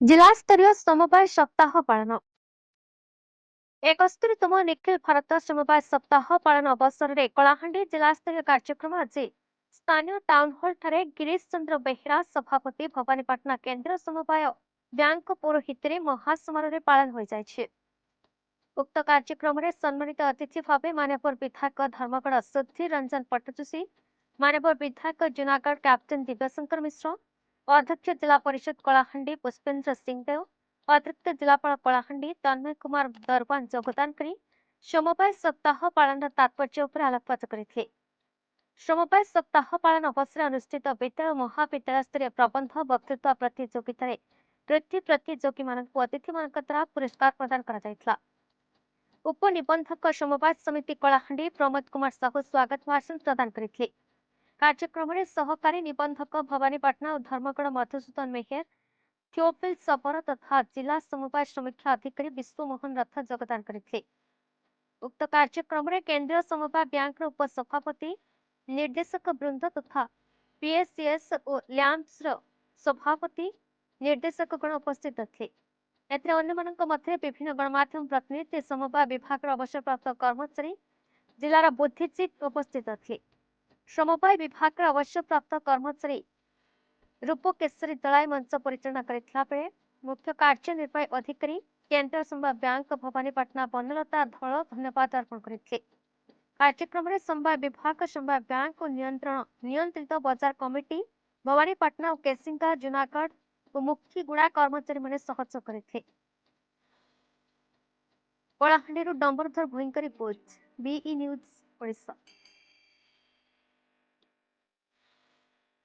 जिला स्तरीय समवाय सप्ताह पालन 71तम निखिल भारत समवाय सप्ताह पालन अवसर में कलाहांडी जिला स्तरीय कार्यक्रम आज स्थानीय टाउन हॉल ठारे गिरीश चंद्र बेहेरा सभापति भवानीपाटना केंद्र समवाय बैंक पौरोहित महासमारोह पालन हो जाए। उक्त कार्यक्रम में सम्मानित अतिथि भाव मान्यवर विधायक धर्मगढ़ सुधीर रंजन पट्टचुसी, मान्यवर विधायक जूनागढ़ कैप्टेन दिव्यशंकर मिश्र, अध्यक्ष जिला परिषद कलाहांडी पुष्पेन्द्र सिंहदेव, अतिरिक्त जिलापाल कलाहांडी तन्मय कुमार दरवान योगदान करी समवाय सप्ताह पालन तात्पर्य उपर आलोकपात करथिले। समवाय सप्ताह पालन अवसर अनुष्ठित विद्यालय महाविद्यालय स्तरीय प्रबंध वक्तृत्व प्रतियोगिता तृतीय प्रतियोगी मानक अतिथि मानक द्वारा पुरस्कार प्रदान करा जायथिला। उपनिबंधक समवाय समिति कलाहांडी प्रमोद कुमार साहू स्वागत भाषण प्रदान करथिले। कार्यक्रम में सहकारी निबंधक भवानीपाटना और धर्मगढ़ मधुसूदन मेहर, थियोफिल सबर तथा जिला समवाय समीक्षा अधिकारी विश्वमोहन रथ योगदान करथिले। उक्त कार्यक्रम में केंद्रीय समवाय बैंक उपसभापति निर्देशक वृंद तथा पीएससीएस और लैंप्स सभापति निर्देशक गण उपस्थित थे। विभिन्न गणमाध्यम प्रतिनिधि, समवाय विभाग अवसरप्राप्त कर्मचारी, जिलार बुद्धिजीवी उपस्थित थे। समवाय विभाग अवसरप्राप्त कर्मचारी रूपकेशरी दलाई मंच परिचालना करथिला बेले मुख्य कार्यनिर्वाही अधिकारी केंद्र समवाय बैंक भवानीपाटना बनलता धल धन्यवाद अर्पण करथिले। कार्यक्रम में समवाय विभाग, समवाय बैंक और नियंत्रित बाजार कमिटी भवानीपाटना और केसिंगा, जूनागढ़ और मुखीगुड़ा कर्मचारी मैंने सहयोग करथिले। कलाहांडी डंबरधर भयंकर रिपोर्ट, बीई न्यूज ओडिशा।